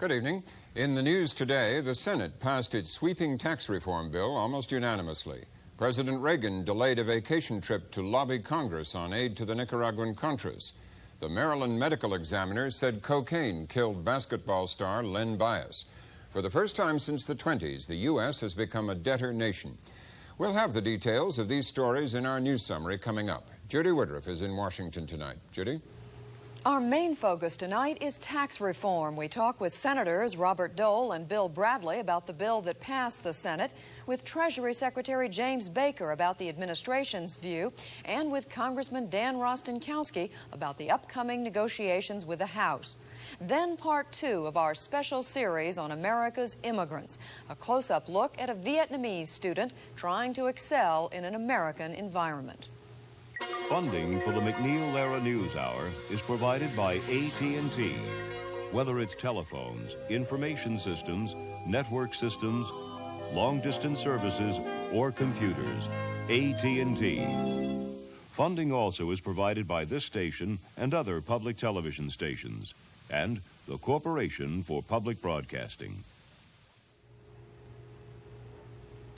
Good evening. In the news today, the Senate passed its sweeping tax reform bill almost unanimously. President Reagan delayed a vacation trip to lobby Congress on aid to the Nicaraguan Contras. The Maryland medical examiner said cocaine killed basketball star Len Bias. For the first time since the 20s, the U.S. has become a debtor nation. We'll have the details of these stories in our news summary coming up. Judy Woodruff is in Washington tonight. Judy? Our main focus tonight is tax reform. We talk with Senators Robert Dole and Bill Bradley about the bill that passed the Senate, with Treasury Secretary James Baker about the administration's view, and with Congressman Dan Rostenkowski about the upcoming negotiations with the House. Then part two of our special series on America's immigrants, a close-up look at a Vietnamese student trying to excel in an American environment. Funding for the MacNeil Lehrer NewsHour is provided by AT&T. Whether it's telephones, information systems, network systems, long-distance services, or computers, AT&T. Funding also is provided by this station and other public television stations, and the Corporation for Public Broadcasting.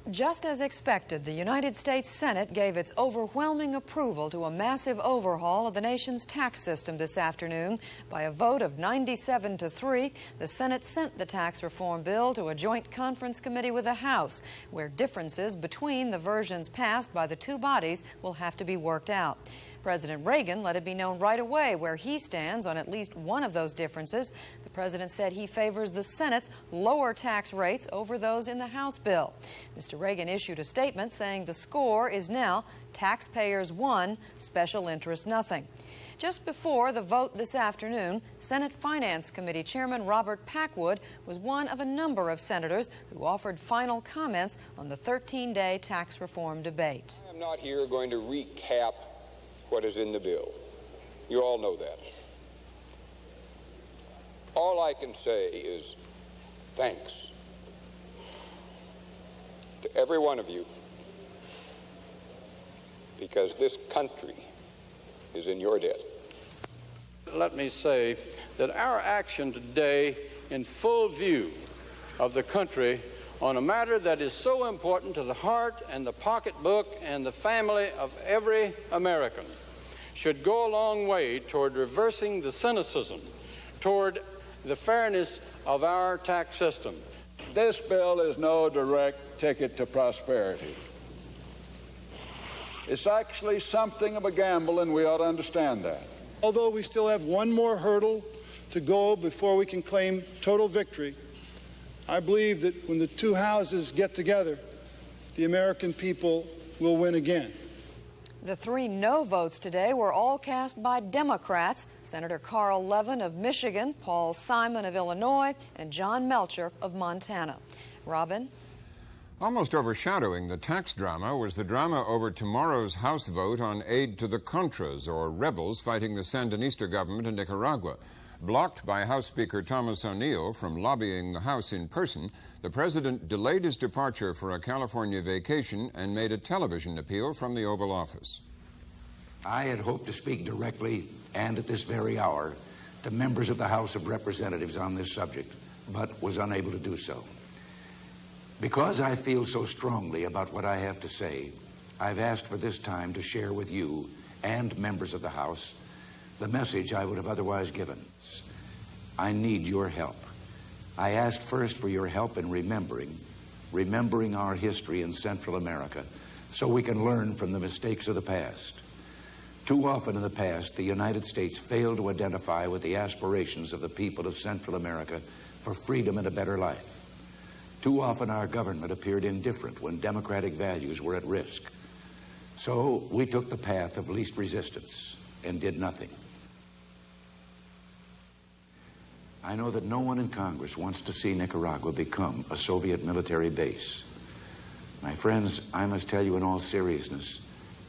Just as expected, the United States Senate gave its overwhelming approval to a massive overhaul of the nation's tax system this afternoon. By a vote of 97-3, the Senate sent the tax reform bill to a joint conference committee with the House, where differences between the versions passed by the two bodies will have to be worked out. President Reagan let it be known right away where he stands on at least one of those differences. The president said he favors the Senate's lower tax rates over those in the House bill. Mr. Reagan issued a statement saying the score is now taxpayers won, special interest nothing. Just before the vote this afternoon, Senate Finance Committee Chairman Robert Packwood was one of a number of senators who offered final comments on the 13-day tax reform debate. I'm not here going to recap what is in the bill. You all know that. All I can say is thanks to every one of you, because this country is in your debt. Let me say that our action today, in full view of the country on a matter that is so important to the heart and the pocketbook and the family of every American, should go a long way toward reversing the cynicism, toward the fairness of our tax system. This bill is no direct ticket to prosperity. It's actually something of a gamble, and we ought to understand that. Although we still have one more hurdle to go before we can claim total victory, I believe that when the two houses get together, the American people will win again. The three no votes today were all cast by Democrats: Senator Carl Levin of Michigan, Paul Simon of Illinois, and John Melcher of Montana. Robin? Almost overshadowing the tax drama was the drama over tomorrow's House vote on aid to the Contras, or rebels fighting the Sandinista government in Nicaragua. Blocked by House Speaker Thomas O'Neill from lobbying the House in person, the president delayed his departure for a California vacation and made a television appeal from the Oval Office. I had hoped to speak directly and at this very hour to members of the House of Representatives on this subject, but was unable to do so. Because I feel so strongly about what I have to say, I've asked for this time to share with you and members of the House the message I would have otherwise given. I need your help. I asked first for your help in remembering our history in Central America so we can learn from the mistakes of the past. Too often in the past, the United States failed to identify with the aspirations of the people of Central America for freedom and a better life. Too often our government appeared indifferent when democratic values were at risk. So we took the path of least resistance and did nothing. I know that no one in Congress wants to see Nicaragua become a Soviet military base. My friends, I must tell you in all seriousness,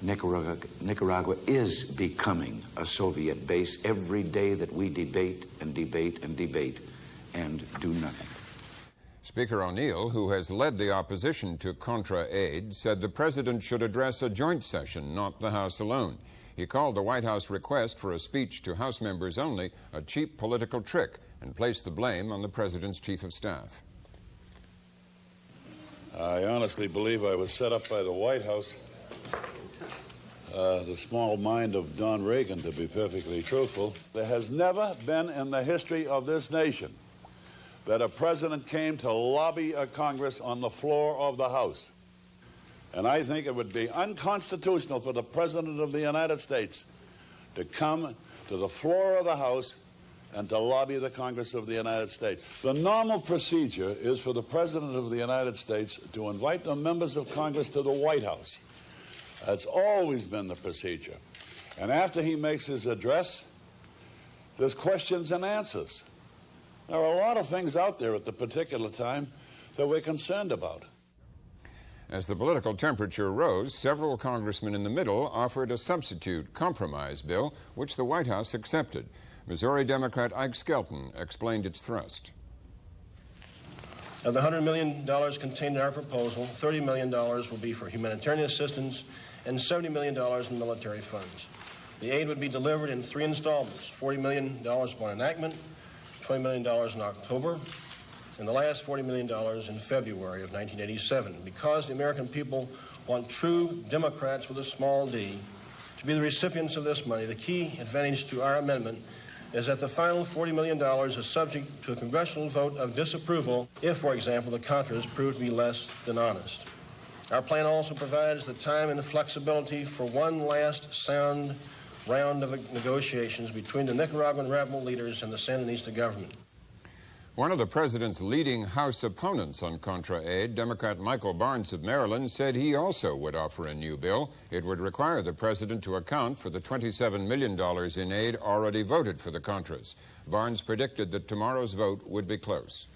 Nicaragua is becoming a Soviet base every day that we debate and debate and debate and do nothing. Speaker O'Neill, who has led the opposition to Contra aid, said the president should address a joint session, not the House alone. He called the White House request for a speech to House members only a cheap political trick and placed the blame on the president's chief of staff. I honestly believe I was set up by the White House. The small mind of Don Reagan, to be perfectly truthful. There has never been in the history of this nation that a president came to lobby a Congress on the floor of the House. And I think it would be unconstitutional for the President of the United States to come to the floor of the House and to lobby the Congress of the United States. The normal procedure is for the President of the United States to invite the members of Congress to the White House. That's always been the procedure. And after he makes his address, there's questions and answers. There are a lot of things out there at the particular time that we're concerned about. As the political temperature rose, several congressmen in the middle offered a substitute compromise bill, which the White House accepted. Missouri Democrat Ike Skelton explained its thrust. Of the $100 million contained in our proposal, $30 million will be for humanitarian assistance and $70 million in military funds. The aid would be delivered in 3 installments, $40 million upon enactment, $20 million in October, and the last $40 million in February of 1987. Because the American people want true Democrats with a small d to be the recipients of this money, the key advantage to our amendment is that the final $40 million is subject to a congressional vote of disapproval if, for example, the Contras prove to be less than honest. Our plan also provides the time and the flexibility for one last sound round of negotiations between the Nicaraguan rebel leaders and the Sandinista government. One of the president's leading House opponents on Contra aid, Democrat Michael Barnes of Maryland, said he also would offer a new bill. It would require the president to account for the $27 million in aid already voted for the Contras. Barnes predicted that tomorrow's vote would be close.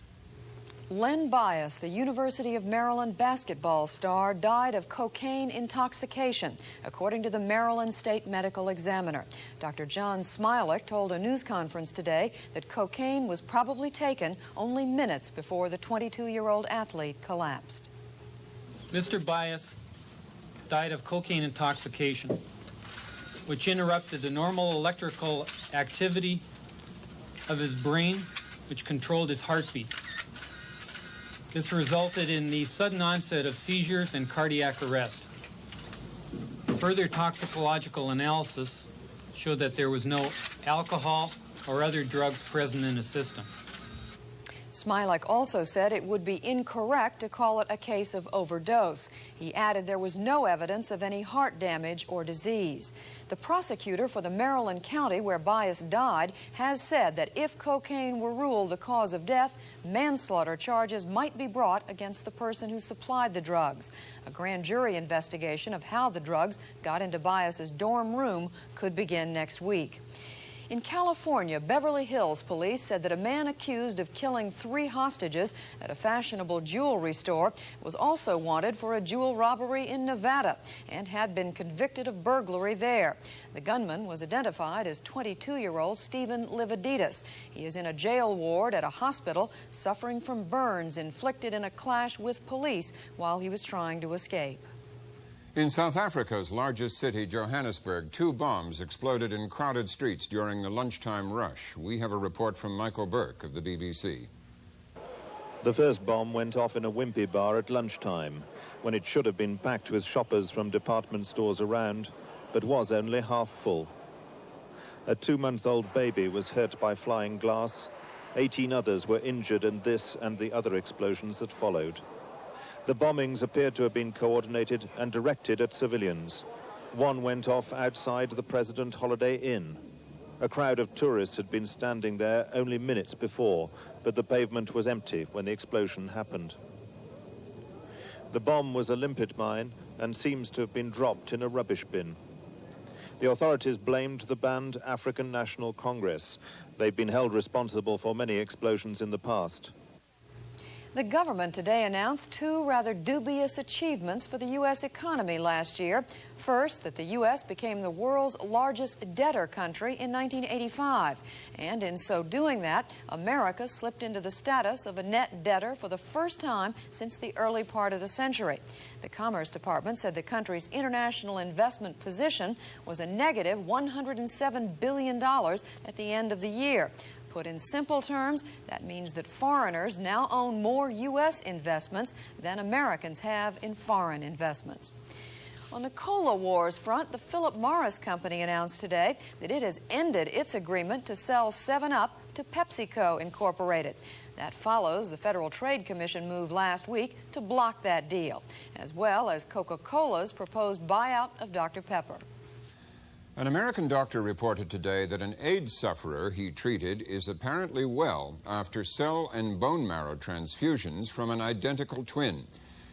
Len Bias, the University of Maryland basketball star, died of cocaine intoxication, according to the Maryland State Medical Examiner. Dr. John Smilik told a news conference today that cocaine was probably taken only minutes before the 22-year-old athlete collapsed. Mr. Bias died of cocaine intoxication, which interrupted the normal electrical activity of his brain, which controlled his heartbeat. This resulted in the sudden onset of seizures and cardiac arrest. Further toxicological analysis showed that there was no alcohol or other drugs present in his system. Smilik also said it would be incorrect to call it a case of overdose. He added there was no evidence of any heart damage or disease. The prosecutor for the Maryland county where Bias died has said that if cocaine were ruled the cause of death, manslaughter charges might be brought against the person who supplied the drugs. A grand jury investigation of how the drugs got into Bias's dorm room could begin next week. In California, Beverly Hills police said that a man accused of killing 3 hostages at a fashionable jewelry store was also wanted for a jewel robbery in Nevada and had been convicted of burglary there. The gunman was identified as 22-year-old Stephen Livaditas. He is in a jail ward at a hospital suffering from burns inflicted in a clash with police while he was trying to escape. In South Africa's largest city, Johannesburg, 2 bombs exploded in crowded streets during the lunchtime rush. We have a report from Michael Burke of the BBC. The first bomb went off in a Wimpy bar at lunchtime, when it should have been packed with shoppers from department stores around, but was only half full. A 2-month-old baby was hurt by flying glass. 18 others were injured in this and the other explosions that followed. The bombings appeared to have been coordinated and directed at civilians. One went off outside the President Holiday Inn. A crowd of tourists had been standing there only minutes before, but the pavement was empty when the explosion happened. The bomb was a limpet mine and seems to have been dropped in a rubbish bin. The authorities blamed the banned African National Congress. They've been held responsible for many explosions in the past. The government today announced 2 rather dubious achievements for the U.S. economy last year. First, that the U.S. became the world's largest debtor country in 1985. And in so doing that, America slipped into the status of a net debtor for the first time since the early part of the century. The Commerce Department said the country's international investment position was a negative $107 billion at the end of the year, Put in simple terms, that means that foreigners now own more U.S. investments than Americans have in foreign investments. On the cola wars front, the Philip Morris Company announced today that it has ended its agreement to sell 7-Up to PepsiCo Incorporated. That follows the Federal Trade Commission move last week to block that deal, as well as Coca-Cola's proposed buyout of Dr. Pepper. An American doctor reported today that an AIDS sufferer he treated is apparently well after cell and bone marrow transfusions from an identical twin.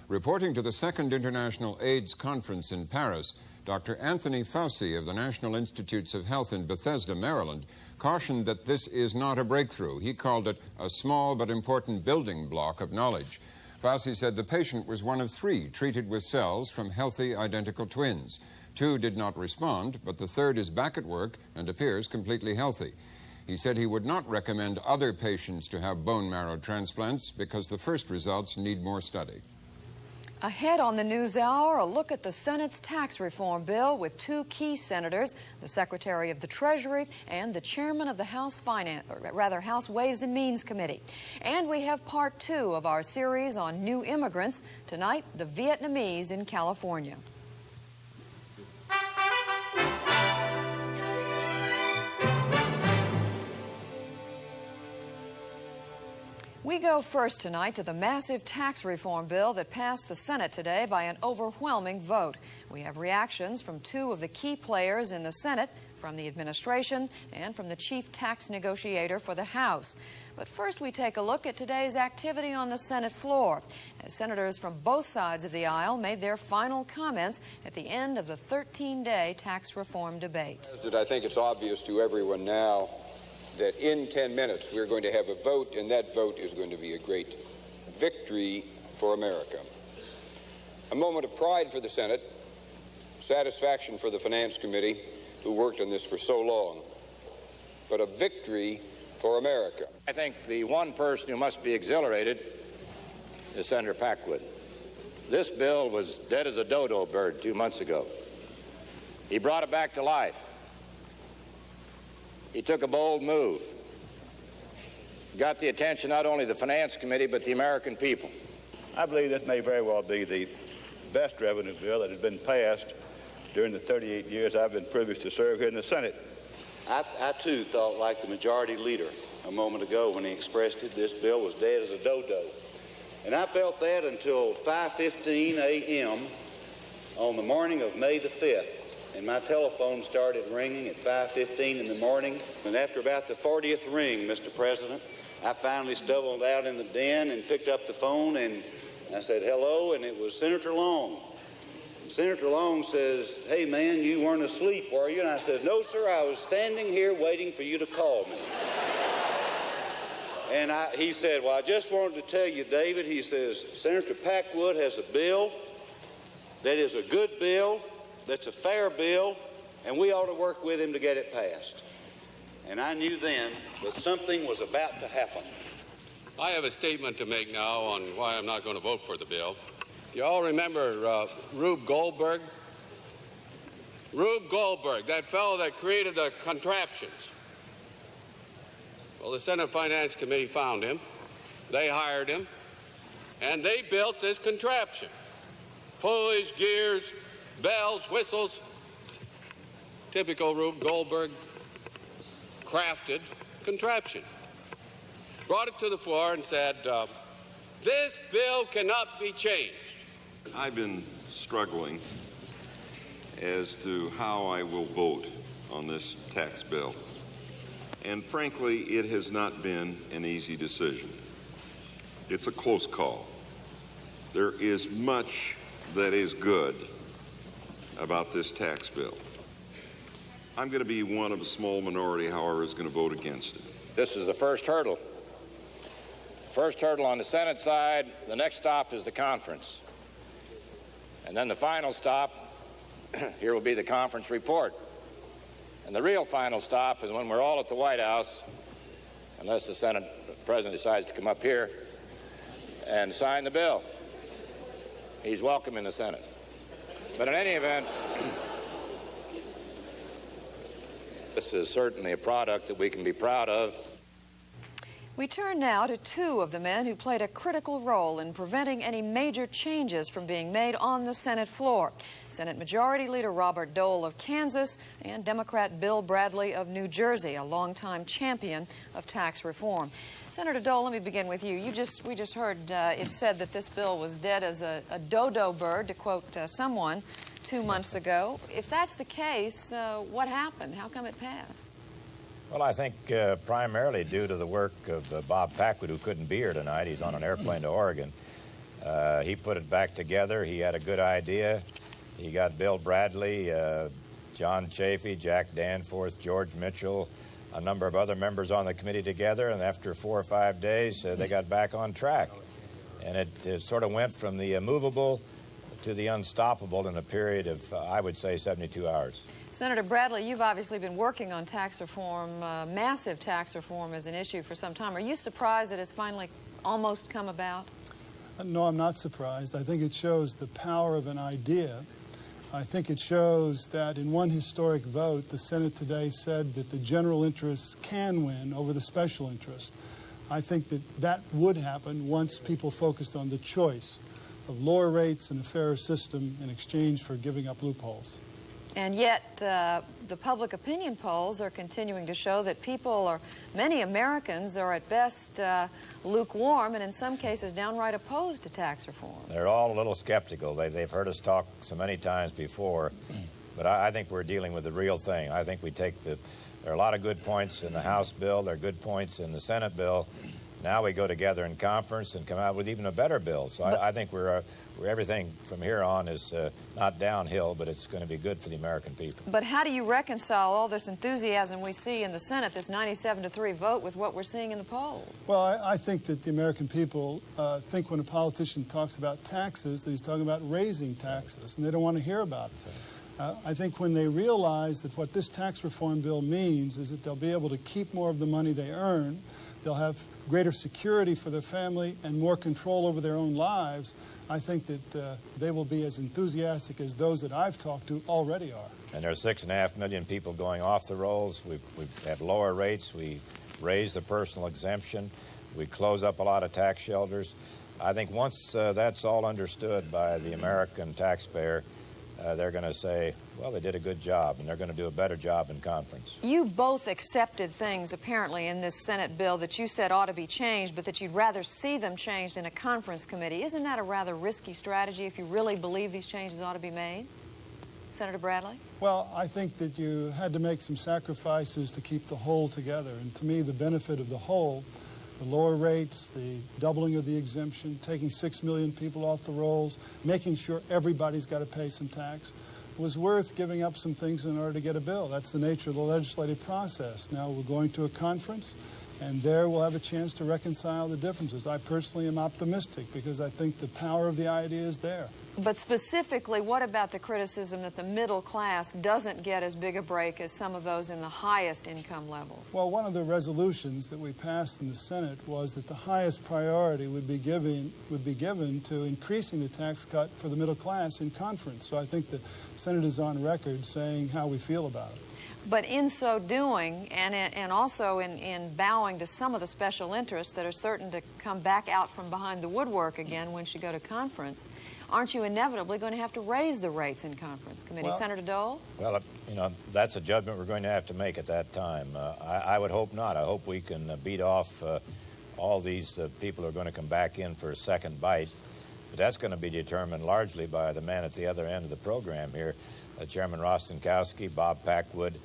Reporting to the Second International AIDS Conference in Paris, Dr. Anthony Fauci of the National Institutes of Health in Bethesda, Maryland, cautioned that this is not a breakthrough. He called it a small but important building block of knowledge. Fauci said the patient was one of 3 treated with cells from healthy identical twins. 2 did not respond, but the 3rd is back at work and appears completely healthy. He said he would not recommend other patients to have bone marrow transplants because the first results need more study. Ahead on the NewsHour, a look at the Senate's tax reform bill with 2 key senators, the Secretary of the Treasury and the Chairman of the House Ways and Means Committee. And we have part 2 of our series on new immigrants. Tonight, the Vietnamese in California. We go first tonight to the massive tax reform bill that passed the Senate today by an overwhelming vote. We have reactions from 2 of the key players in the Senate, from the administration and from the chief tax negotiator for the House. But first we take a look at today's activity on the Senate floor, as senators from both sides of the aisle made their final comments at the end of the 13-day tax reform debate. I think it's obvious to everyone now that in 10 minutes we're going to have a vote, and that vote is going to be a great victory for America. A moment of pride for the Senate, satisfaction for the Finance Committee, who worked on this for so long, but a victory for America. I think the one person who must be exhilarated is Senator Packwood. This bill was dead as a dodo bird 2 months ago. He brought it back to life. He took a bold move, got the attention not only of the Finance Committee, but the American people. I believe this may very well be the best revenue bill that has been passed during the 38 years I've been privileged to serve here in the Senate. I too thought like the majority leader a moment ago when he expressed it, this bill was dead as a dodo. And I felt that until 5:15 a.m. on the morning of May the 5th. And my telephone started ringing at 5:15 in the morning. And after about the 40th ring, Mr. President, I finally stumbled out in the den and picked up the phone, and I said, hello, and it was Senator Long. Senator Long says, hey, man, you weren't asleep, were you? And I said, no, sir, I was standing here waiting for you to call me. And he said, well, I just wanted to tell you, David, he says, Senator Packwood has a bill that is a good bill, that's a fair bill, and we ought to work with him to get it passed. And I knew then that something was about to happen. I have a statement to make now on why I'm not going to vote for the bill. You all remember Rube Goldberg? Rube Goldberg, that fellow that created the contraptions. Well, the Senate Finance Committee found him. They hired him, and they built this contraption. Pulleys, gears, bells, whistles. Typical Rube Goldberg crafted contraption. Brought it to the floor and said, this bill cannot be changed. I've been struggling as to how I will vote on this tax bill. And frankly, it has not been an easy decision. It's a close call. There is much that is good about this tax bill. I'm going to be one of a small minority, however, is going to vote against it. This is the first hurdle. First hurdle on the Senate side. The next stop is the conference. And then the final stop, here will be the conference report. And the real final stop is when we're all at the White House, unless the Senate President decides to come up here and sign the bill. He's welcome in the Senate. But in any event, this is certainly a product that we can be proud of. We turn now to two of the men who played a critical role in preventing any major changes from being made on the Senate floor. Senate Majority Leader Robert Dole of Kansas and Democrat Bill Bradley of New Jersey, a longtime champion of tax reform. Senator Dole, let me begin with you. We just heard it said that this bill was dead as a dodo bird, to quote someone 2 months ago. If that's the case, what happened? How come it passed? Well, I think primarily due to the work of Bob Packwood, who couldn't be here tonight. He's on an airplane to Oregon. He put it back together. He had a good idea. He got Bill Bradley, John Chafee, Jack Danforth, George Mitchell, a number of other members on the committee together, and after 4 or 5 days, they got back on track. And it sort of went from the immovable to the unstoppable in a period of, I would say, 72 hours. Senator Bradley, you've obviously been working on tax reform, massive tax reform as an issue for some time. Are you surprised that it's finally almost come about? No, I'm not surprised. I think it shows the power of an idea. I think it shows that in one historic vote, the Senate today said that the general interest can win over the special interest. I think that would happen once people focused on the choice of lower rates and a fairer system in exchange for giving up loopholes. And yet, the public opinion polls are continuing to show that many Americans are at best lukewarm and in some cases downright opposed to tax reform. They're all a little skeptical. They've heard us talk so many times before, but I think we're dealing with the real thing. I think there are a lot of good points in the House bill, there are good points in the Senate bill. Now we go together in conference and come out with even a better bill. So I think everything from here on is not downhill, but it's going to be good for the American people. But how do you reconcile all this enthusiasm we see in the Senate, this 97-3 vote, with what we're seeing in the polls? Well, I think that the American people think when a politician talks about taxes that he's talking about raising taxes, and they don't want to hear about it. I think when they realize that what this tax reform bill means is that they'll be able to keep more of the money they earn, they'll have greater security for their family and more control over their own lives, I think that they will be as enthusiastic as those that I've talked to already are. And there are 6.5 million people going off the rolls. We've had lower rates. We raised the personal exemption. We close up a lot of tax shelters. I think once that's all understood by the American taxpayer, they're going to say, well, they did a good job, and they're going to do a better job in conference. You both accepted things, apparently, in this Senate bill that you said ought to be changed, but that you'd rather see them changed in a conference committee. Isn't that a rather risky strategy if you really believe these changes ought to be made? Senator Bradley? Well, I think that you had to make some sacrifices to keep the whole together. And to me, the benefit of the whole, the lower rates, the doubling of the exemption, taking 6 million people off the rolls, making sure everybody's got to pay some tax, was worth giving up some things in order to get a bill. That's the nature of the legislative process. Now we're going to a conference, and there we'll have a chance to reconcile the differences. I personally am optimistic because I think the power of the idea is there. But specifically, what about the criticism that the middle class doesn't get as big a break as some of those in the highest income level? Well, one of the resolutions that we passed in the Senate was that the highest priority would be given to increasing the tax cut for the middle class in conference. So I think the Senate is on record saying how we feel about it. But in so doing, and also in bowing to some of the special interests that are certain to come back out from behind the woodwork again once you go to conference, aren't you inevitably going to have to raise the rates in conference committee? Well, Senator Dole? Well, that's a judgment we're going to have to make at that time. I would hope not. I hope we can beat off all these people who are going to come back in for a second bite. But that's going to be determined largely by the man at the other end of the program here, Chairman Rostenkowski, Bob Packwood,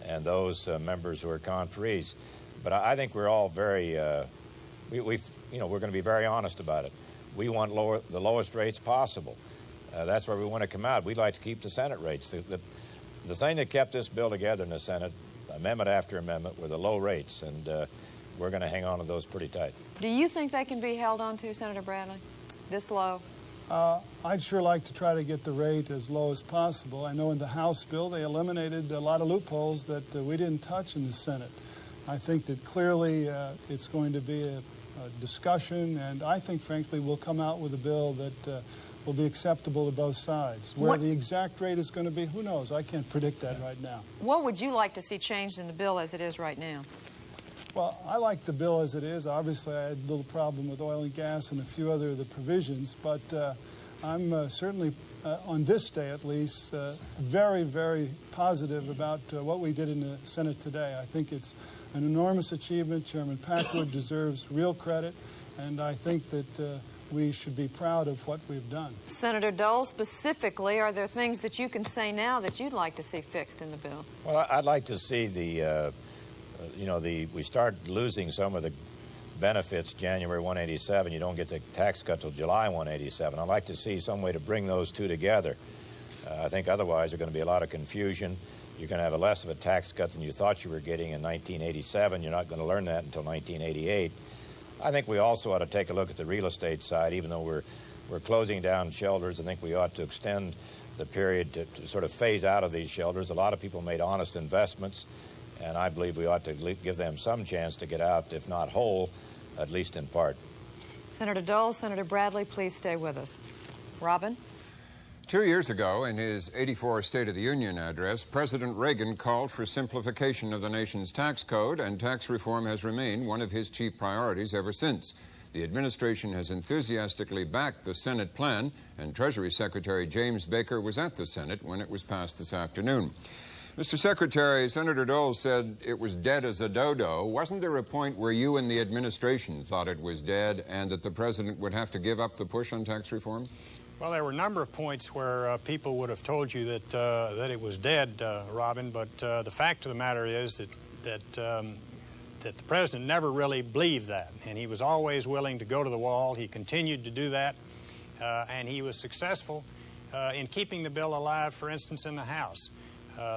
and those members who are conferees. But I think we're all very, we're going to be very honest about it. We want the lowest rates possible. That's where we want to come out. We'd like to keep the Senate rates. The thing that kept this bill together in the Senate, amendment after amendment, were the low rates, and we're going to hang on to those pretty tight. Do you think they can be held on to, Senator Bradley, this low? I'd sure like to try to get the rate as low as possible. I know in the House bill they eliminated a lot of loopholes that we didn't touch in the Senate. I think that clearly it's going to be a discussion, and I think, frankly, we'll come out with a bill that will be acceptable to both sides. Where the exact rate is going to be, who knows? I can't predict that right now. What would you like to see changed in the bill as it is right now? Well, I like the bill as it is. Obviously, I had a little problem with oil and gas and a few other of the provisions, but I'm certainly, on this day at least, very, very positive about what we did in the Senate today. I think it's an enormous achievement. Chairman Packwood deserves real credit, and I think that we should be proud of what we've done. Senator Dole, specifically, are there things that you can say now that you'd like to see fixed in the bill? Well, I'd like to see we start losing some of the benefits January 187. You don't get the tax cut till July 187. I'd like to see some way to bring those two together. I think otherwise there's going to be a lot of confusion. You're going to have less of a tax cut than you thought you were getting in 1987. You're not going to learn that until 1988. I think we also ought to take a look at the real estate side. Even though we're closing down shelters, I think we ought to extend the period to sort of phase out of these shelters. A lot of people made honest investments, and I believe we ought to give them some chance to get out, if not whole, at least in part. Senator Dole, Senator Bradley, please stay with us. Robin? 2 years ago, in his '84 State of the Union address, President Reagan called for simplification of the nation's tax code, and tax reform has remained one of his chief priorities ever since. The administration has enthusiastically backed the Senate plan, and Treasury Secretary James Baker was at the Senate when it was passed this afternoon. Mr. Secretary, Senator Dole said it was dead as a dodo. Wasn't there a point where you and the administration thought it was dead and that the president would have to give up the push on tax reform? Well, there were a number of points where people would have told you that it was dead, Robin, but the fact of the matter is that the president never really believed that, and he was always willing to go to the wall. He continued to do that, and he was successful in keeping the bill alive, for instance, in the House.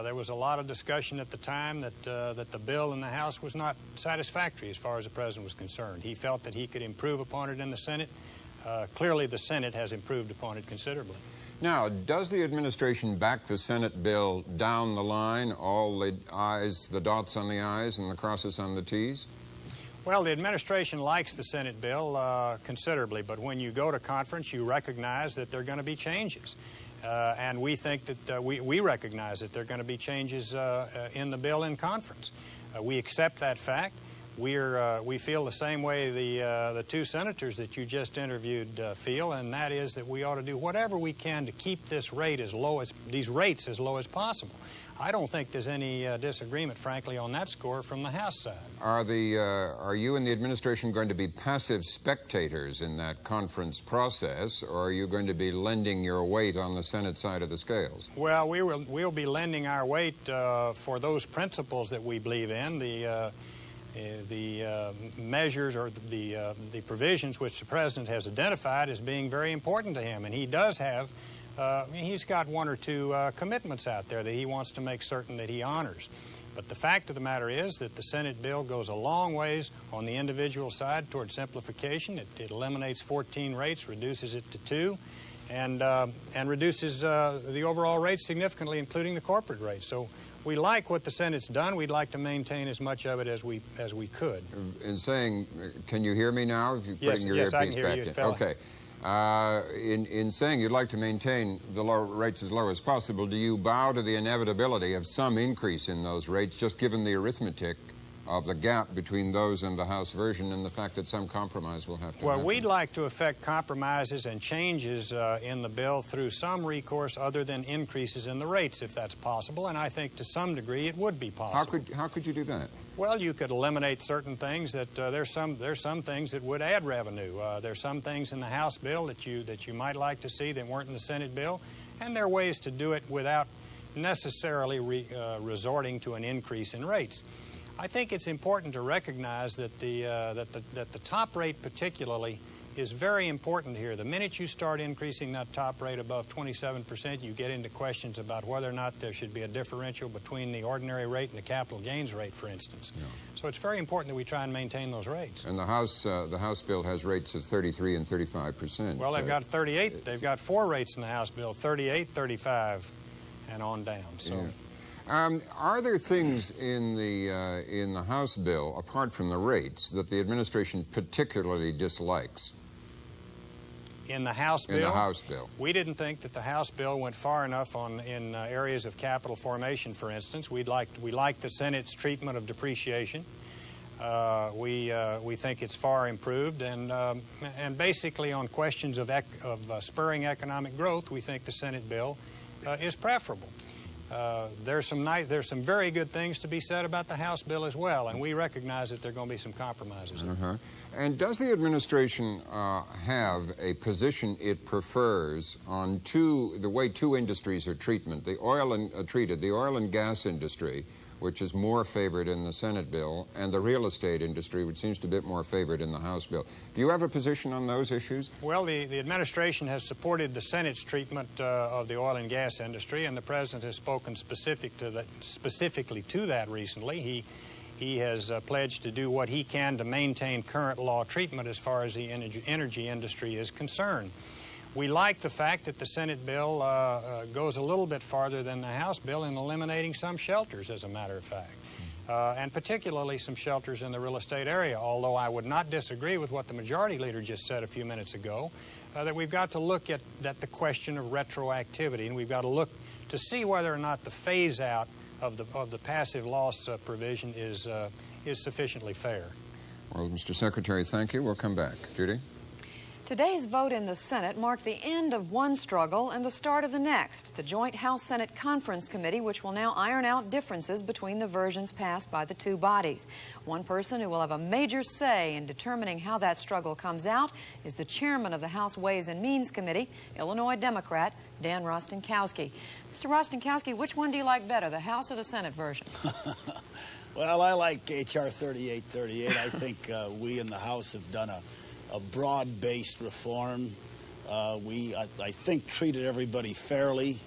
There was a lot of discussion at the time that the bill in the House was not satisfactory as far as the president was concerned. He felt that he could improve upon it in the Senate. Clearly, the Senate has improved upon it considerably. Now, does the administration back the Senate bill down the line, all the I's, the dots on the I's and the crosses on the T's? Well, the administration likes the Senate bill considerably, but when you go to conference, you recognize that there are going to be changes. And we think that we recognize that there are going to be changes in the bill in conference. We accept that fact. We feel the same way the two senators that you just interviewed feel, and that is that we ought to do whatever we can to keep these rates as low as possible. I don't think there's any disagreement, frankly, on that score from the House side. Are you and the administration going to be passive spectators in that conference process, or are you going to be lending your weight on the Senate side of the scales? Well, we'll be lending our weight for those principles that we believe in, the measures or the provisions which the president has identified as being very important to him, and he does have. He's got one or two commitments out there that he wants to make certain that he honors. But the fact of the matter is that the Senate bill goes a long ways on the individual side toward simplification. It eliminates 14 rates, reduces it to 2, and reduces the overall rates significantly, including the corporate rates. So we like what the Senate's done. We'd like to maintain as much of it as we could. In saying, can you hear me now? If you're putting your yes, I earpiece can hear back you. in. Fella. Okay. In saying you'd like to maintain the low rates as low as possible, do you bow to the inevitability of some increase in those rates, just given the arithmetic of the gap between those and the House version and the fact that some compromise will have to happen? We'd like to effect compromises and changes in the bill through some recourse other than increases in the rates, if that's possible, and I think to some degree it would be possible. How could you do that? Well, you could eliminate certain things that there's some things that would add revenue. There's some things in the House bill that you might like to see that weren't in the Senate bill, and there are ways to do it without necessarily resorting to an increase in rates. I think it's important to recognize that the top rate particularly is very important here. The minute you start increasing that top rate above 27%, you get into questions about whether or not there should be a differential between the ordinary rate and the capital gains rate, for instance. Yeah. So it's very important that we try and maintain those rates. And the House bill has rates of 33 and 35%. Well, they've got 38. They've got 4 rates in the House bill: 38, 35, and on down. So. Yeah. Are there things in the House bill, apart from the rates, that the administration particularly dislikes? In the House bill? In the House bill. We didn't think that the House bill went far enough in areas of capital formation, for instance. We liked the Senate's treatment of depreciation. We think it's far improved, and basically on questions of spurring economic growth, we think the Senate bill is preferable. There's some very good things to be said about the House bill as well, and we recognize that there are going to be some compromises. And does the administration have a position it prefers on the way two industries are treated? The oil and gas industry, which is more favored in the Senate bill, and the real estate industry, which seems to be a bit more favored in the House bill. Do you have a position on those issues? Well, the administration has supported the Senate's treatment of the oil and gas industry, and the President has spoken specifically to that recently. He has pledged to do what he can to maintain current law treatment as far as the energy industry is concerned. We like the fact that the Senate bill goes a little bit farther than the House bill in eliminating some shelters, as a matter of fact, and particularly some shelters in the real estate area, although I would not disagree with what the Majority Leader just said a few minutes ago, that we've got to look at the question of retroactivity, and we've got to look to see whether or not the phase-out of the passive loss provision is sufficiently fair. Well, Mr. Secretary, thank you. We'll come back. Judy? Today's vote in the Senate marked the end of one struggle and the start of the next, the Joint House-Senate Conference Committee, which will now iron out differences between the versions passed by the two bodies. One person who will have a major say in determining how that struggle comes out is the chairman of the House Ways and Means Committee, Illinois Democrat Dan Rostenkowski. Mr. Rostenkowski, which one do you like better, the House or the Senate version? Well, I like H.R. 3838. I think we in the House have done a broad-based reform. I think, treated everybody fairly.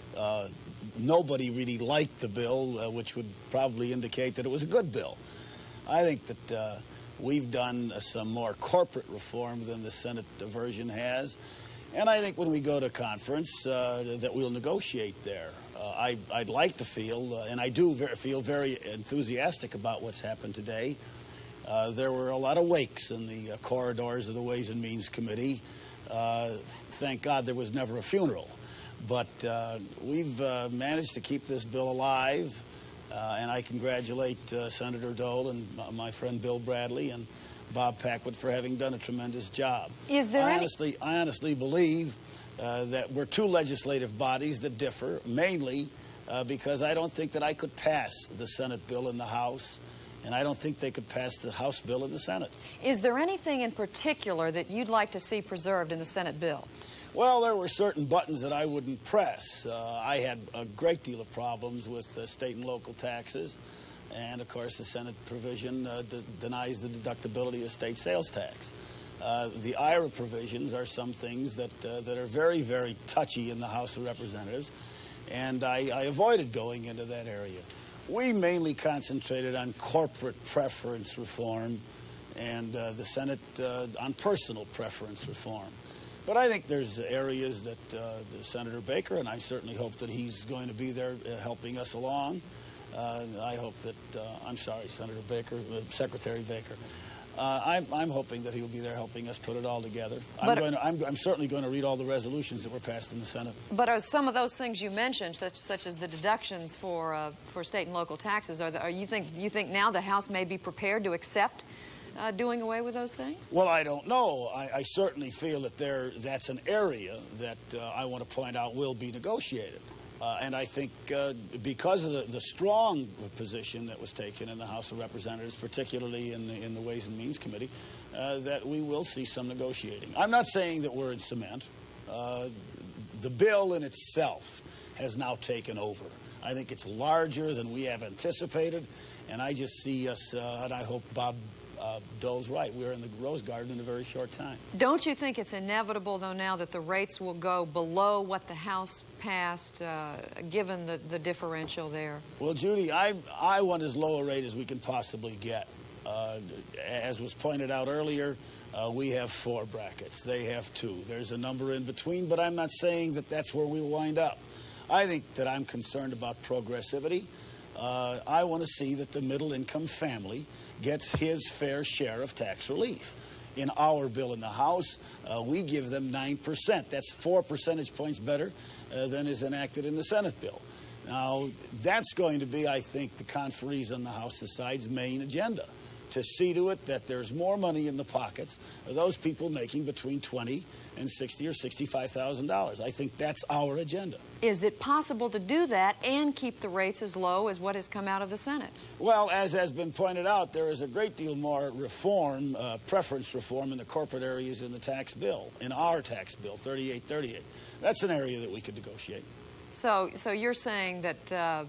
Nobody really liked the bill, which would probably indicate that it was a good bill. I think that we've done some more corporate reform than the Senate version has. And I think when we go to conference that we'll negotiate there. I'd like to feel, and I do feel very enthusiastic about what's happened today. There were a lot of wakes in the corridors of the Ways and Means Committee. Thank God there was never a funeral. But we've managed to keep this bill alive, and I congratulate Senator Dole and my friend Bill Bradley and Bob Packwood for having done a tremendous job. Is there I honestly believe that we're two legislative bodies that differ, mainly because I don't think that I could pass the Senate bill in the House, and I don't think they could pass the House bill in the Senate. Is there anything in particular that you'd like to see preserved in the Senate bill? Well, there were certain buttons that I wouldn't press. I had a great deal of problems with state and local taxes, and of course the Senate provision denies the deductibility of state sales tax. The IRA provisions are some things that are very, very touchy in the House of Representatives, and I avoided going into that area. We mainly concentrated on corporate preference reform and the Senate on personal preference reform. But I think there's areas that Senator Baker, and I certainly hope that he's going to be there helping us along. I hope that, Senator Baker, Secretary Baker. I'm hoping that he'll be there helping us put it all together. I'm certainly going to read all the resolutions that were passed in the Senate. But are some of those things you mentioned, such as the deductions for state and local taxes, you think now the House may be prepared to accept doing away with those things? Well, I don't know. I certainly feel that that's an area that I want to point out will be negotiated. And I think because of the strong position that was taken in the House of Representatives, particularly in the Ways and Means Committee, that we will see some negotiating. I'm not saying that we're in cement. The bill in itself has now taken over. I think it's larger than we have anticipated, and I just see us, and I hope Bob Dole's right. We're in the Rose Garden in a very short time. Don't you think it's inevitable, though, now that the rates will go below what the House passed, given the differential there? Well, Judy, I want as low a rate as we can possibly get. As was pointed out earlier, we have 4 brackets. They have 2. There's a number in between, but I'm not saying that that's where we'll wind up. I think that I'm concerned about progressivity. I want to see that the middle-income family gets his fair share of tax relief. In our bill in the House, we give them 9%. That's 4 percentage points better than is enacted in the Senate bill. Now, that's going to be, I think, the conferees on the House's side's main agenda. to see to it that there's more money in the pockets of those people making between $20,000 and $60,000 or $65,000. I think that's our agenda. Is it possible to do that and keep the rates as low as what has come out of the Senate? Well, as has been pointed out, there is a great deal more reform, preference reform in the corporate areas in the tax bill, in our tax bill, 3838. That's an area that we could negotiate. So you're saying that,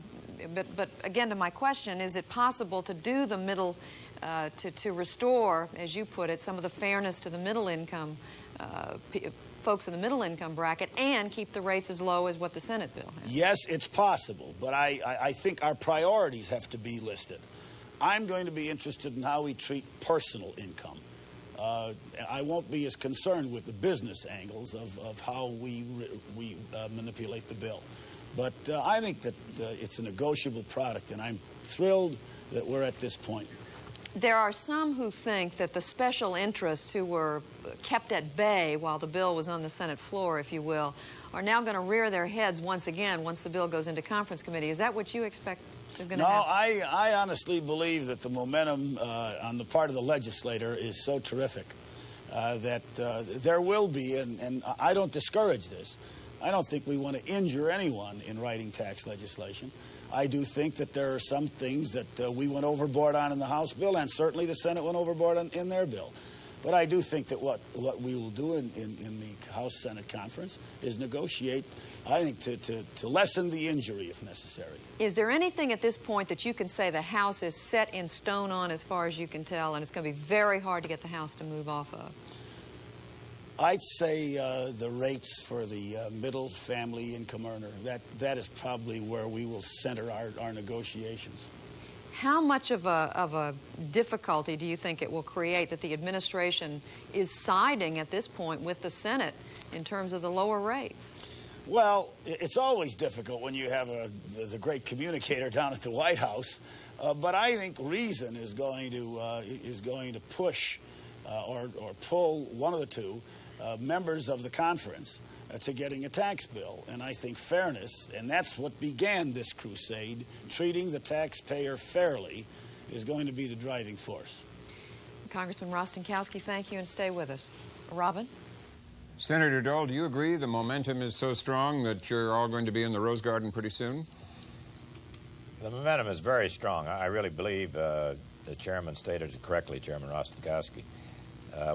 but again to my question, is it possible to do the middle, to restore, as you put it, some of the fairness to the middle income folks in the middle income bracket and keep the rates as low as what the Senate bill has? Yes, it's possible, but I think our priorities have to be listed. I'm going to be interested in how we treat personal income. I won't be as concerned with the business angles of how we manipulate the bill. But I think that it's a negotiable product, and I'm thrilled that we're at this point. There are some who think that the special interests who were kept at bay while the bill was on the Senate floor, if you will, are now going to rear their heads once again once the bill goes into conference committee. Is that what you expect is going to happen? No, I honestly believe that the momentum on the part of the legislator is so terrific that there will be, and I don't discourage this, I don't think we want to injure anyone in writing tax legislation. I do think that there are some things that we went overboard on in the House bill, and certainly the Senate went overboard in their bill. But I do think that what we will do in the House-Senate conference is negotiate, I think, to lessen the injury if necessary. Is there anything at this point that you can say the House is set in stone on as far as you can tell, and it's going to be very hard to get the House to move off of? I'd say the rates for the middle family income earner, that is probably where we will center our negotiations. How much of a difficulty do you think it will create that the administration is siding at this point with the Senate in terms of the lower rates? Well, it's always difficult when you have the great communicator down at the White House, but I think reason is going to push or pull one of the two members of the conference to getting a tax bill. And I think fairness, and that's what began this crusade, treating the taxpayer fairly, is going to be the driving force. Congressman Rostenkowski, thank you, and stay with us. Robin? Senator Dole, do you agree the momentum is so strong that you're all going to be in the Rose Garden pretty soon? The momentum is very strong. I really believe the chairman stated it correctly, Chairman Rostenkowski.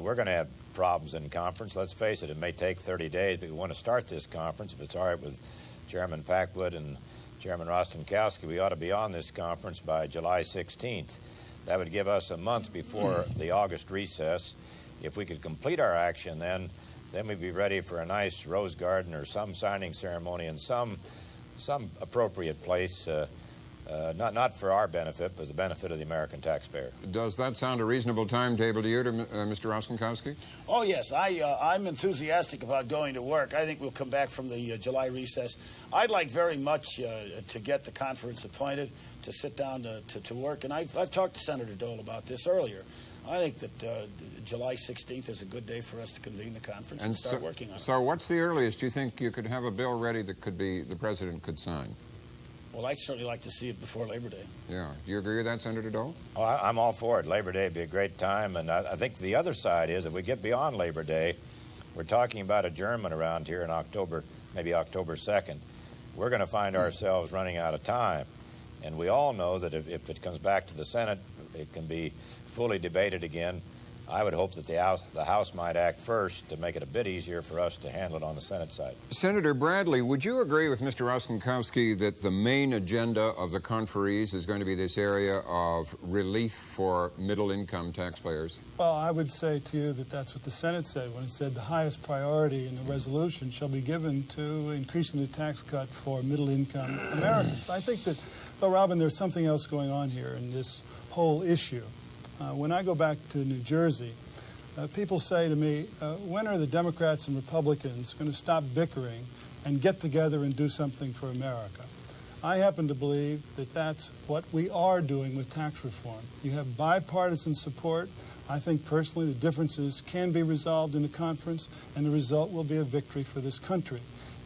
We're going to have problems in conference. Let's face it may take 30 days, but we want to start this conference. If it's all right with Chairman Packwood and Chairman Rostenkowski, we ought to be on this conference by July 16th. That would give us a month before the August recess. If we could complete our action then we'd be ready for a nice Rose Garden or some signing ceremony in some appropriate place, not for our benefit, but the benefit of the American taxpayer. Does that sound a reasonable timetable to you, Mr. Rostenkowski? Oh, yes. I'm enthusiastic about going to work. I think we'll come back from the July recess. I'd like very much to get the conference appointed, to sit down to work. And I've talked to Senator Dole about this earlier. I think that July 16th is a good day for us to convene the conference and start working on it. So what's the earliest you think you could have a bill ready that the President could sign? Well, I'd certainly like to see it before Labor Day. Yeah. Do you agree with that, Senator Dole? Oh, I'm all for it. Labor Day would be a great time. And I think the other side is if we get beyond Labor Day, we're talking about adjournment around here in October, maybe October 2nd. We're going to find ourselves running out of time. And we all know that if it comes back to the Senate, it can be fully debated again. I would hope that the House might act first to make it a bit easier for us to handle it on the Senate side. Senator Bradley, would you agree with Mr. Rostenkowski that the main agenda of the conferees is going to be this area of relief for middle-income taxpayers? Well, I would say to you that that's what the Senate said when it said the highest priority in the resolution shall be given to increasing the tax cut for middle-income Americans. I think that, though, Robin, there's something else going on here in this whole issue. When I go back to New Jersey, people say to me, when are the Democrats and Republicans going to stop bickering and get together and do something for America? I happen to believe that that's what we are doing with tax reform. You have bipartisan support. I think personally the differences can be resolved in the conference, and the result will be a victory for this country.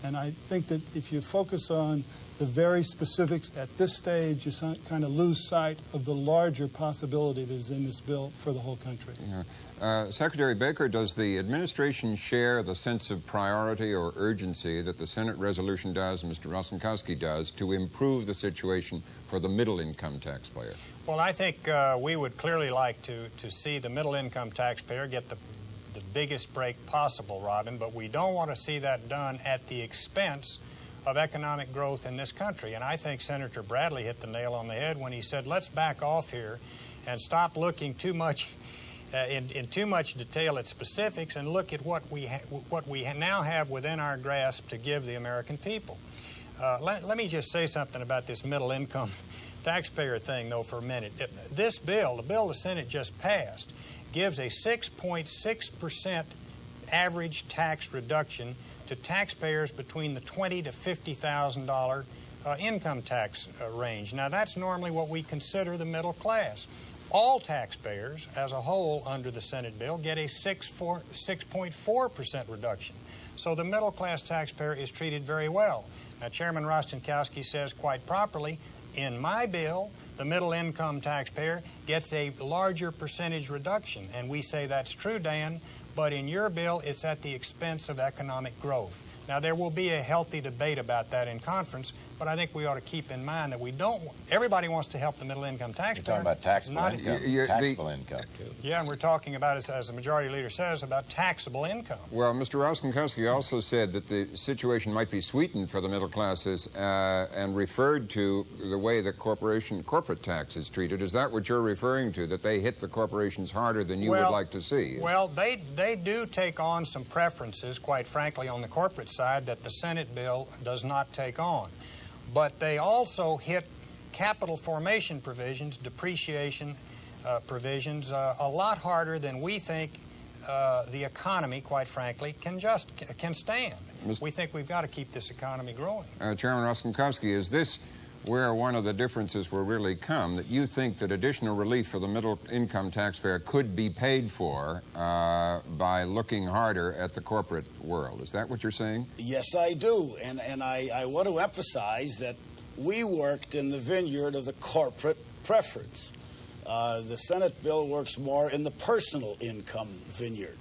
And I think that if you focus on the very specifics at this stage, you kind of lose sight of the larger possibility that is in this bill for the whole country. Yeah. Secretary Baker, does the administration share the sense of priority or urgency that the Senate resolution does and Mr. Rostenkowski does to improve the situation for the middle-income taxpayer? Well, I think we would clearly like to see the middle-income taxpayer get the biggest break possible, Robin, but we don't want to see that done at the expense of economic growth in this country. And I think Senator Bradley hit the nail on the head when he said, let's back off here and stop looking too much in too much detail at specifics and look at what we now have within our grasp to give the American people. Let me just say something about this middle-income taxpayer thing, though, for a minute. This bill, the bill the Senate just passed, gives a 6.6% average tax reduction to taxpayers between the $20,000 to $50,000 income tax range. Now, that's normally what we consider the middle class. All taxpayers as a whole under the Senate bill get a 6.4% reduction. So the middle class taxpayer is treated very well. Now, Chairman Rostenkowski says quite properly, in my bill, the middle income taxpayer gets a larger percentage reduction. And we say that's true, Dan, but in your bill, it's at the expense of economic growth. Now, there will be a healthy debate about that in conference, but I think we ought to keep in mind that we don't. Everybody wants to help the middle-income taxpayer. You're talking about taxable income, taxable income, too. Yeah, and we're talking about, as the majority leader says, about taxable income. Well, Mr. Rostenkowski also said that the situation might be sweetened for the middle classes and referred to the way that corporate tax is treated. Is that what you're referring to, that they hit the corporations harder than you would like to see? Well, they do take on some preferences, quite frankly, on the corporate side that the Senate bill does not take on. But they also hit capital formation provisions, depreciation provisions, a lot harder than we think the economy, quite frankly, can stand. We think we've got to keep this economy growing. Chairman Rostenkowski, is this where one of the differences will really come, that you think that additional relief for the middle-income taxpayer could be paid for by looking harder at the corporate world? Is that what you're saying? Yes, I do. And I want to emphasize that we worked in the vineyard of the corporate preference. The Senate bill works more in the personal income vineyard.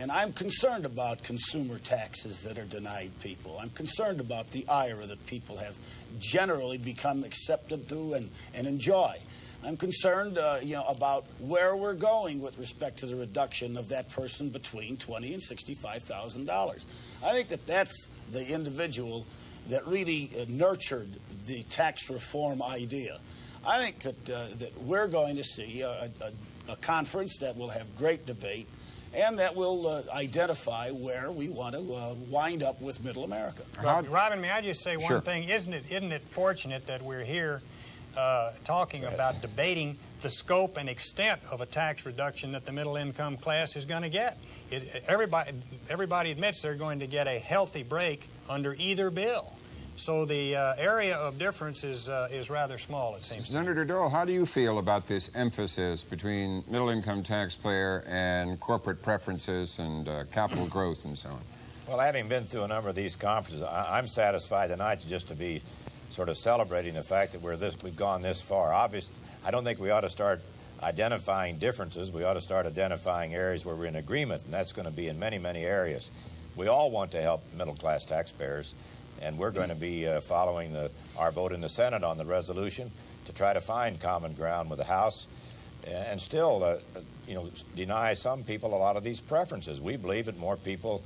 And I'm concerned about consumer taxes that are denied people. I'm concerned about the IRA that people have generally become accepted to and enjoy. I'm concerned, about where we're going with respect to the reduction of that person between $20,000 and $65,000. I think that that's the individual that really nurtured the tax reform idea. I think that we're going to see a conference that will have great debate and that will identify where we want to wind up with middle America. Robin, may I just say one thing? Isn't it fortunate that we're here talking about debating the scope and extent of a tax reduction that the middle-income class is going to get? Everybody admits they're going to get a healthy break under either bill. So the area of difference is rather small, it seems. Senator Dole, how do you feel about this emphasis between middle-income taxpayer and corporate preferences and capital growth and so on? Well, having been through a number of these conferences, I'm satisfied tonight just to be sort of celebrating the fact that we've gone this far. Obviously, I don't think we ought to start identifying differences. We ought to start identifying areas where we're in agreement, and that's going to be in many, many areas. We all want to help middle-class taxpayers, and we're going to be following our vote in the Senate on the resolution to try to find common ground with the House and still, deny some people a lot of these preferences. We believe that more people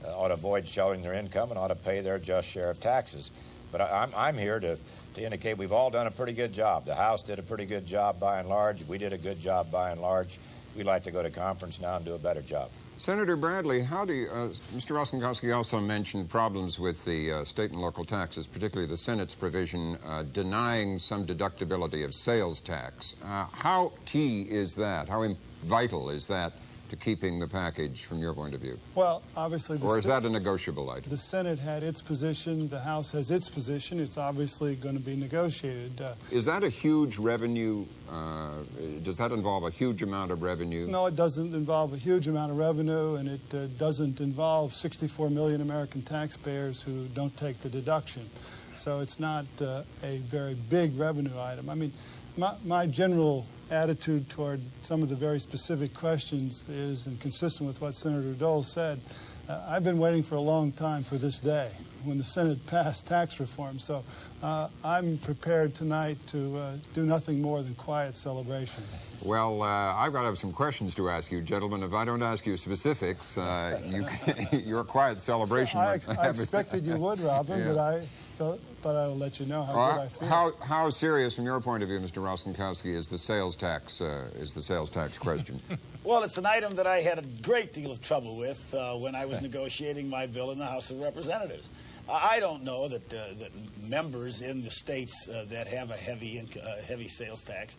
ought to avoid showing their income and ought to pay their just share of taxes. But I'm here to indicate we've all done a pretty good job. The House did a pretty good job by and large. We did a good job by and large. We'd like to go to conference now and do a better job. Senator Bradley, how do you, Mr. Rostenkowski also mentioned problems with the state and local taxes, particularly the Senate's provision denying some deductibility of sales tax. How key is that? How vital is that to keeping the package from your point of view? Well, obviously... Or is that a negotiable item? The Senate had its position. The House has its position. It's obviously going to be negotiated. Is that a huge revenue? Does that involve a huge amount of revenue? No, it doesn't involve a huge amount of revenue, and it doesn't involve 64 million American taxpayers who don't take the deduction. So it's not a very big revenue item. I mean, my general attitude toward some of the very specific questions is, and consistent with what Senator Dole said, I've been waiting for a long time for this day when the Senate passed tax reform. So I'm prepared tonight to do nothing more than quiet celebration. Well, I've got to have some questions to ask you, gentlemen. If I don't ask you specifics, your quiet celebration... I expected you would, Robin, yeah. But I'll let you know how good I feel. How serious, from your point of view, Mr. Rostenkowski, is the sales tax question? Well, it's an item that I had a great deal of trouble with when I was negotiating my bill in the House of Representatives. I don't know that members in the states that have a heavy sales tax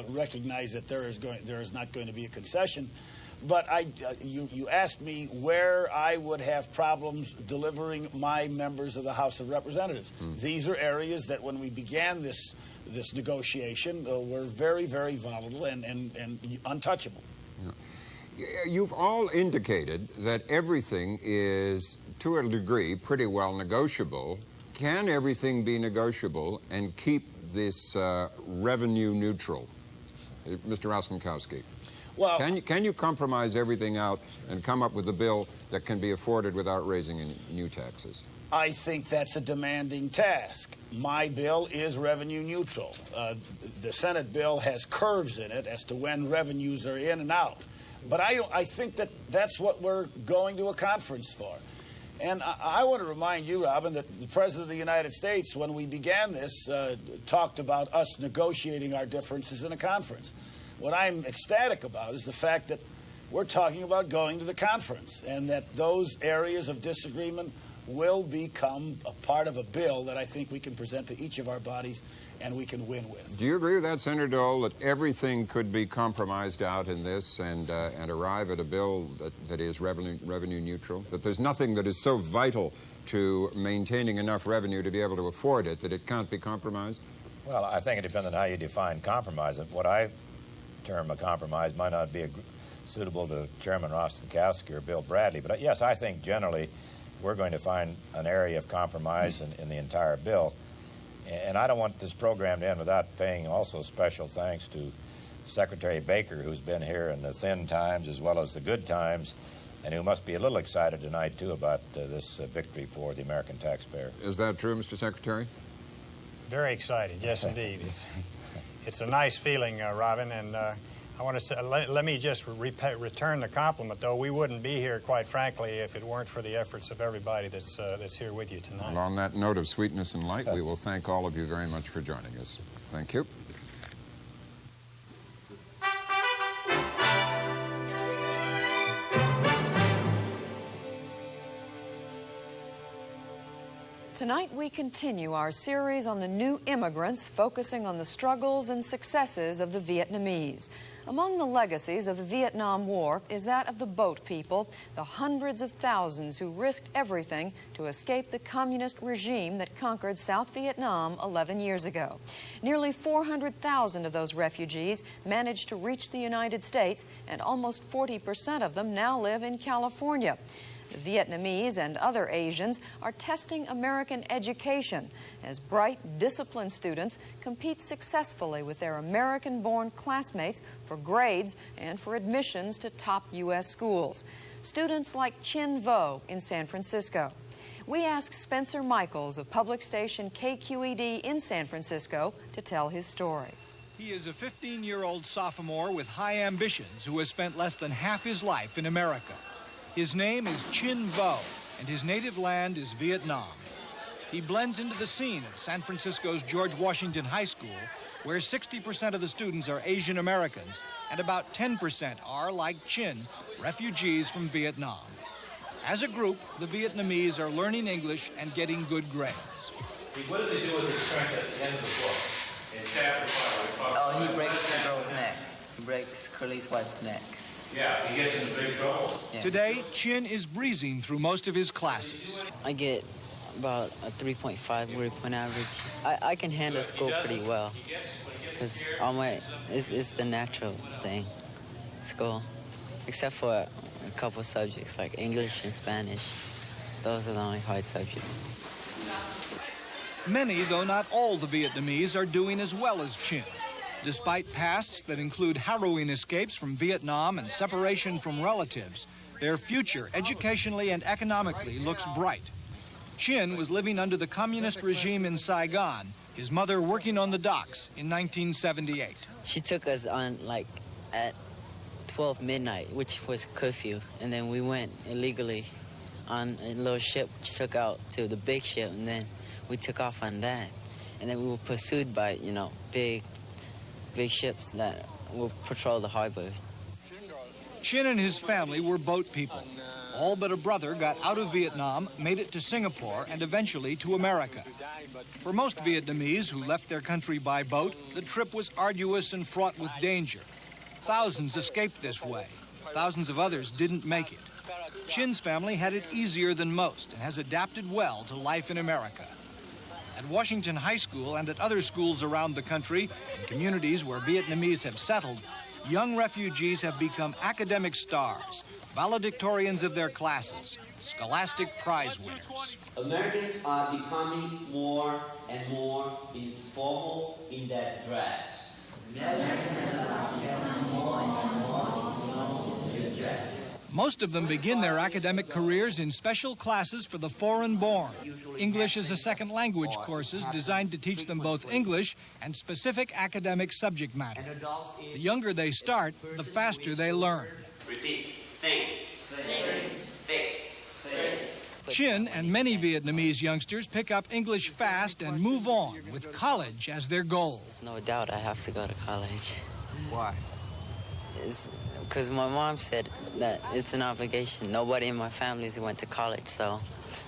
recognize that there is not going to be a concession. But you asked me where I would have problems delivering my members of the House of Representatives. These are areas that when we began this negotiation were very, very volatile and untouchable. Yeah. You've all indicated that everything is, to a degree, pretty well negotiable. Can everything be negotiable and keep this revenue neutral? Mr. Rostenkowski. Well, can you compromise everything out and come up with a bill that can be afforded without raising any new taxes? I think that's a demanding task. My bill is revenue neutral. The Senate bill has curves in it as to when revenues are in and out. But I think that's what we're going to a conference for. And I want to remind you, Robin, that the President of the United States, when we began this, talked about us negotiating our differences in a conference. What I'm ecstatic about is the fact that we're talking about going to the conference and that those areas of disagreement will become a part of a bill that I think we can present to each of our bodies and we can win with. Do you agree with that, Senator Dole, that everything could be compromised out in this and arrive at a bill that is revenue neutral? That there's nothing that is so vital to maintaining enough revenue to be able to afford it that it can't be compromised? Well, I think it depends on how you define compromise. What I term a compromise might not be suitable to Chairman Rostenkowski or Bill Bradley, but yes, I think generally we're going to find an area of compromise in the entire bill. And I don't want this program to end without paying also special thanks to Secretary Baker, who's been here in the thin times as well as the good times, and who must be a little excited tonight, too, about this victory for the American taxpayer. Is that true, Mr. Secretary? Very excited, yes, indeed. It's a nice feeling, Robin, and I want to say, let me just return the compliment, though. We wouldn't be here, quite frankly, if it weren't for the efforts of everybody that's here with you tonight. Well, on that note of sweetness and light, we will thank all of you very much for joining us. Thank you. Tonight we continue our series on the new immigrants, focusing on the struggles and successes of the Vietnamese. Among the legacies of the Vietnam War is that of the boat people, the hundreds of thousands who risked everything to escape the communist regime that conquered South Vietnam 11 years ago. Nearly 400,000 of those refugees managed to reach the United States, and almost 40% of them now live in California. The Vietnamese and other Asians are testing American education as bright, disciplined students compete successfully with their American-born classmates for grades and for admissions to top U.S. schools. Students like Chin Vo in San Francisco. We asked Spencer Michaels of public station KQED in San Francisco to tell his story. He is a 15-year-old sophomore with high ambitions who has spent less than half his life in America. His name is Chin Vo, and his native land is Vietnam. He blends into the scene at San Francisco's George Washington High School, where 60% of the students are Asian Americans, and about 10% are, like Chin, refugees from Vietnam. As a group, the Vietnamese are learning English and getting good grades. What does he do with his strength at the end of the book? In chapter 5, he breaks the girl's neck. He breaks Curly's wife's neck. Yeah, he gets into big trouble. Yeah. Today, Chin is breezing through most of his classes. I get about a 3.5 grade point average. I can handle school pretty well because it's the natural thing, school, except for a couple subjects like English and Spanish. Those are the only hard subjects. Many, though not all, the Vietnamese are doing as well as Chin. Despite pasts that include harrowing escapes from Vietnam and separation from relatives, their future, educationally and economically, looks bright. Chin was living under the communist regime in Saigon, his mother working on the docks in 1978. She took us on, like, at 12 midnight, which was curfew, and then we went illegally on a little ship, which took out to the big ship, and then we took off on that. And then we were pursued by, you know, big ships that will patrol the harbor. Chin and his family were boat people. All but a brother got out of Vietnam, made it to Singapore, and eventually to America. For most Vietnamese who left their country by boat, the trip was arduous and fraught with danger. Thousands escaped this way. Thousands of others didn't make it. Chin's family had it easier than most and has adapted well to life in America. At Washington High School and at other schools around the country, in communities where Vietnamese have settled, young refugees have become academic stars, valedictorians of their classes, scholastic prize winners. Americans are becoming more and more informal in their dress. Americans are becoming more and more informal in their dress. Most of them begin their academic careers in special classes for the foreign-born. English as a second language courses designed to teach them both English and specific academic subject matter. The younger they start, the faster they learn. Repeat. Think. Think. Chin and many Vietnamese youngsters pick up English fast and move on, with college as their goal. There's no doubt I have to go to college. Why? Because my mom said that it's an obligation. Nobody in my family went to college, so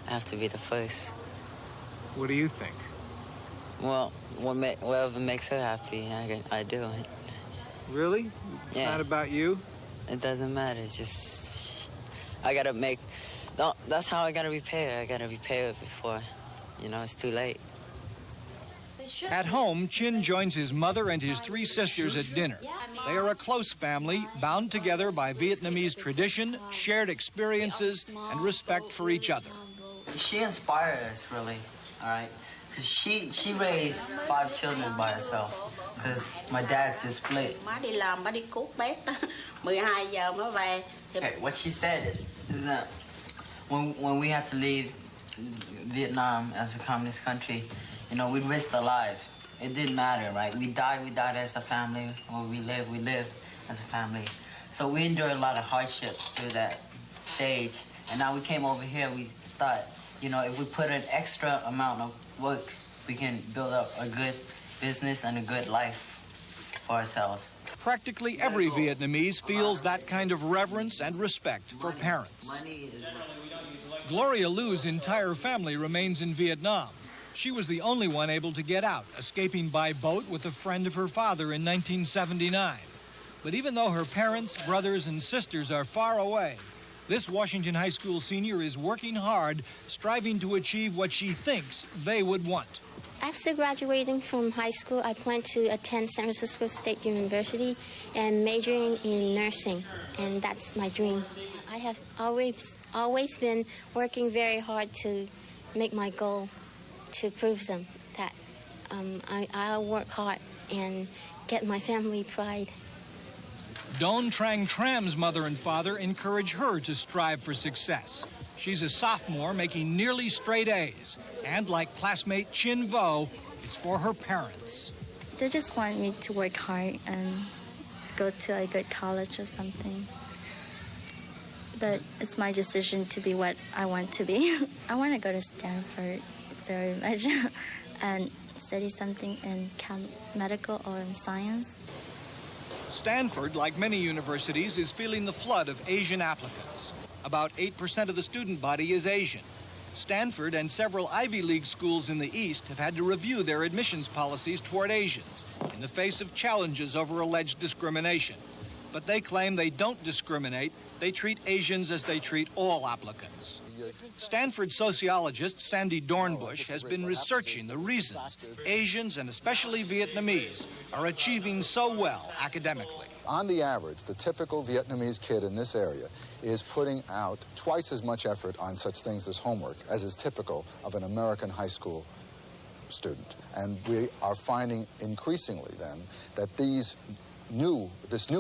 I have to be the first. What do you think? Well, whatever makes her happy, I do it. Really? It's not about you? It doesn't matter. It's just, I gotta make, no, that's how I gotta repay her. I gotta repay her before, you know, it's too late. At home, Chin joins his mother and his three sisters at dinner. They are a close family, bound together by Vietnamese tradition, shared experiences, and respect for each other. She inspired us, really, all right? Because she raised 5 children by herself, because my dad just split. Okay, what she said is that when we had to leave Vietnam as a communist country, you know, we risked our lives. It didn't matter, right? We died as a family, or we lived as a family. So we endured a lot of hardships through that stage. And now we came over here, we thought, you know, if we put an extra amount of work, we can build up a good business and a good life for ourselves. Practically every Vietnamese feels that kind of reverence and respect for parents. Gloria Lu's entire family remains in Vietnam. She was the only one able to get out, escaping by boat with a friend of her father in 1979. But even though her parents, brothers, and sisters are far away, this Washington High School senior is working hard, striving to achieve what she thinks they would want. After graduating from high school, I plan to attend San Francisco State University and majoring in nursing, and that's my dream. I have always been working very hard to make my goal, to prove them that I'll work hard and get my family pride. Don Trang Tram's mother and father encourage her to strive for success. She's a sophomore making nearly straight A's. And like classmate Chin Vo, it's for her parents. They just want me to work hard and go to a good college or something. But it's my decision to be what I want to be. I want to go to Stanford very much and study something in medical or science. Stanford, like many universities, is feeling the flood of Asian applicants. About 8% of the student body is Asian. Stanford and several Ivy League schools in the East have had to review their admissions policies toward Asians in the face of challenges over alleged discrimination. but they claim they don't discriminate. They treat Asians as they treat all applicants. Stanford sociologist Sandy Dornbush has been researching the reasons Asians, and especially Vietnamese, are achieving so well academically. On the average, the typical Vietnamese kid in this area is putting out twice as much effort on such things as homework as is typical of an American high school student. And we are finding increasingly then that this new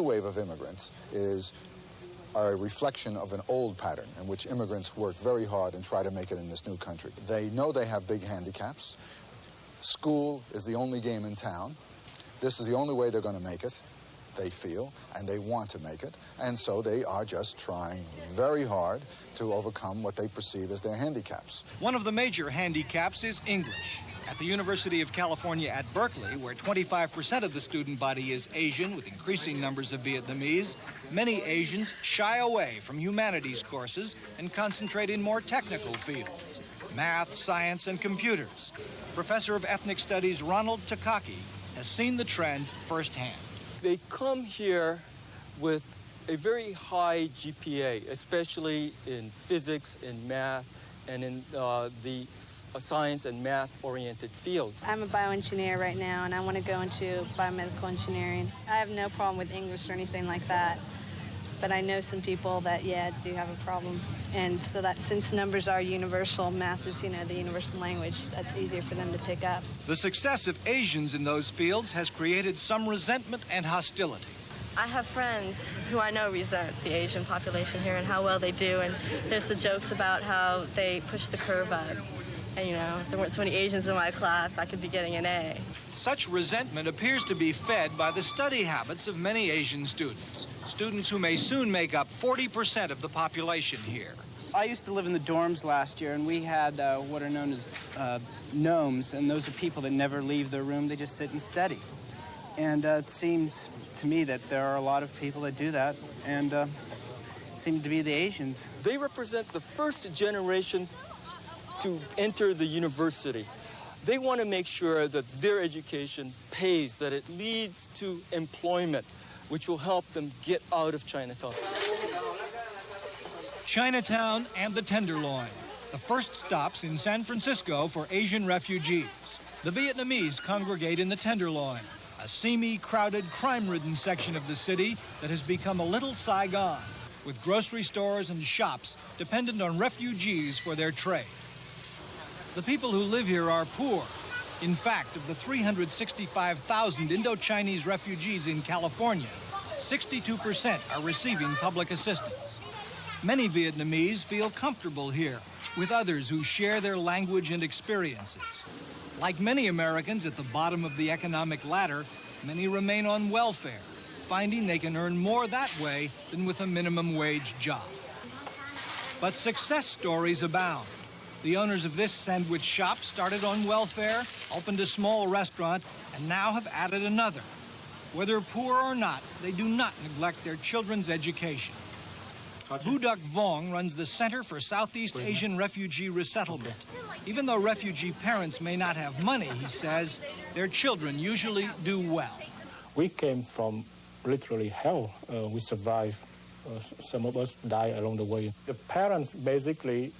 wave of immigrants is a reflection of an old pattern in which immigrants work very hard and try to make it in this new country. They know they have big handicaps. School is the only game in town. This is the only way they're going to make it, they feel, and they want to make it. And so they are just trying very hard to overcome what they perceive as their handicaps. One of the major handicaps is English. At the University of California at Berkeley, where 25% of the student body is Asian, with increasing numbers of Vietnamese, many Asians shy away from humanities courses and concentrate in more technical fields, math, science, and computers. Professor of Ethnic Studies Ronald Takaki has seen the trend firsthand. They come here with a very high GPA, especially in physics, in math, and in the science and math-oriented fields. I'm a bioengineer right now, and I want to go into biomedical engineering. I have no problem with English or anything like that, but I know some people that, do have a problem. And so that since numbers are universal, math is, the universal language, that's easier for them to pick up. The success of Asians in those fields has created some resentment and hostility. I have friends who I know resent the Asian population here and how well they do, and there's the jokes about how they push the curve up. And, if there weren't so many Asians in my class, I could be getting an A. Such resentment appears to be fed by the study habits of many Asian students who may soon make up 40% of the population here. I used to live in the dorms last year, and we had what are known as gnomes, and those are people that never leave their room. They just sit and study. And it seems to me that there are a lot of people that do that, and seem to be the Asians. They represent the first generation to enter the university. They want to make sure that their education pays, that it leads to employment, which will help them get out of Chinatown. Chinatown and the Tenderloin, the first stops in San Francisco for Asian refugees. The Vietnamese congregate in the Tenderloin, a seamy, crowded, crime-ridden section of the city that has become a little Saigon, with grocery stores and shops dependent on refugees for their trade. The people who live here are poor. In fact, of the 365,000 Indo-Chinese refugees in California, 62% are receiving public assistance. Many Vietnamese feel comfortable here with others who share their language and experiences. Like many Americans at the bottom of the economic ladder, many remain on welfare, finding they can earn more that way than with a minimum wage job. But success stories abound. The owners of this sandwich shop started on welfare, opened a small restaurant, and now have added another. Whether poor or not, they do not neglect their children's education. Budak Vong runs the Center for Southeast Asian Refugee Resettlement. Even though refugee parents may not have money, he says, their children usually do well. We came from literally hell. We survived. Some of us died along the way. The parents basically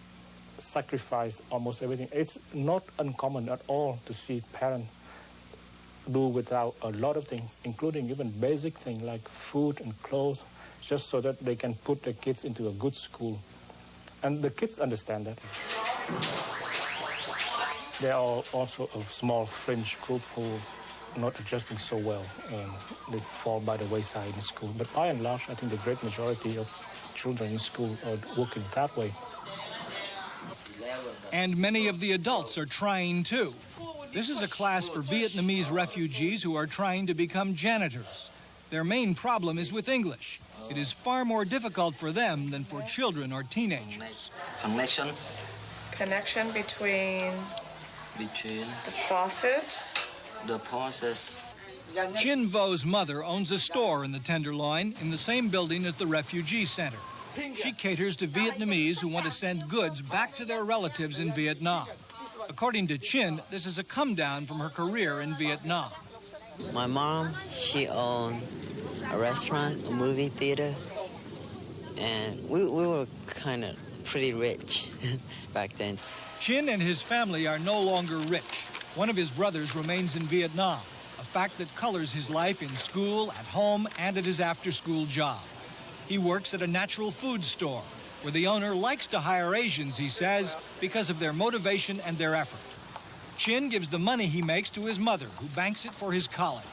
sacrifice almost everything. It's not uncommon at all to see parents do without a lot of things, including even basic things like food and clothes, just so that they can put their kids into a good school. And the kids understand that. There are also a small fringe group who are not adjusting so well. They fall by the wayside in school. But by and large, I think the great majority of children in school are working that way. And many of the adults are trying too. This is a class for Vietnamese refugees who are trying to become janitors. Their main problem is with English. It is far more difficult for them than for children or teenagers. Connection between the faucet. The process. Chin Vo's mother owns a store in the Tenderloin in the same building as the refugee center. She caters to Vietnamese who want to send goods back to their relatives in Vietnam. According to Chin, this is a come down from her career in Vietnam. My mom, she owned a restaurant, a movie theater, and we were kind of pretty rich back then. Chin and his family are no longer rich. One of his brothers remains in Vietnam, a fact that colors his life in school, at home, and at his after-school job. He works at a natural food store, where the owner likes to hire Asians, he says, because of their motivation and their effort. Chin gives the money he makes to his mother, who banks it for his college.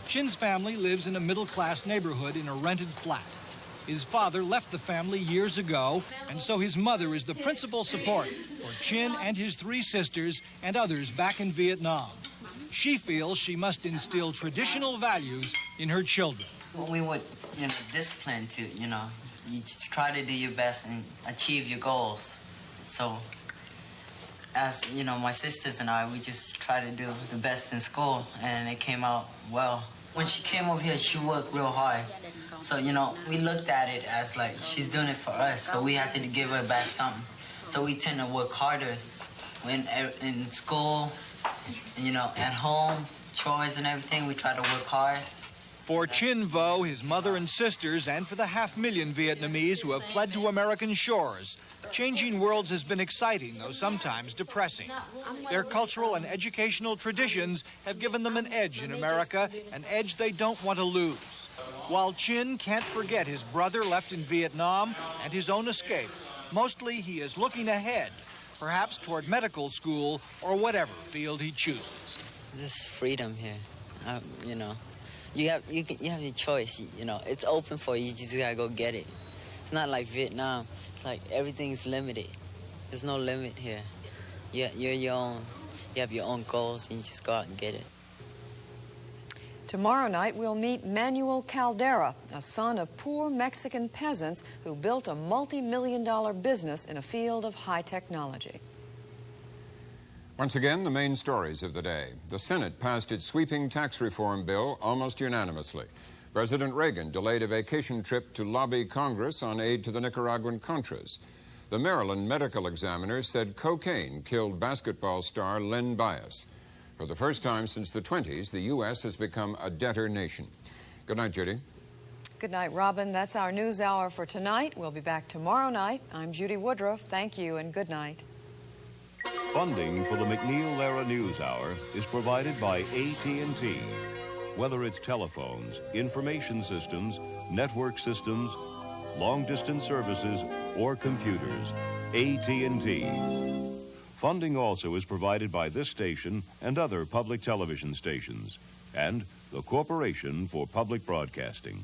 Chin's family lives in a middle-class neighborhood in a rented flat. His father left the family years ago, and so his mother is the principal support for Chin and his 3 sisters and others back in Vietnam. She feels she must instill traditional values in her children. We would, discipline to, you just try to do your best and achieve your goals. So, as, my sisters and I, we just try to do the best in school, and it came out well. When she came over here, she worked real hard. So, we looked at it as like she's doing it for us, so we had to give her back something. So we tend to work harder in school, at home, chores and everything. We try to work hard. For Chin Vo, his mother and sisters, and for the 500,000 Vietnamese who have fled to American shores, changing worlds has been exciting, though sometimes depressing. Their cultural and educational traditions have given them an edge in America, an edge they don't want to lose. While Chin can't forget his brother left in Vietnam and his own escape, mostly he is looking ahead, perhaps toward medical school or whatever field he chooses. This freedom here, You have your choice, It's open for you. You just gotta go get it. It's not like Vietnam. It's like everything's limited. There's no limit here. You're your own. You have your own goals, and you just go out and get it. Tomorrow night, we'll meet Manuel Caldera, a son of poor Mexican peasants who built a multi-million-dollar business in a field of high technology. Once again, the main stories of the day. The Senate passed its sweeping tax reform bill almost unanimously. President Reagan delayed a vacation trip to lobby Congress on aid to the Nicaraguan Contras. The Maryland medical examiner said cocaine killed basketball star Len Bias. For the first time since the 20s, the U.S. has become a debtor nation. Good night, Judy. Good night, Robin. That's our news hour for tonight. We'll be back tomorrow night. I'm Judy Woodruff. Thank you and good night. Funding for the MacNeil-Lehrer NewsHour is provided by AT&T. Whether it's telephones, information systems, network systems, long-distance services, or computers, AT&T. Funding also is provided by this station and other public television stations, and the Corporation for Public Broadcasting.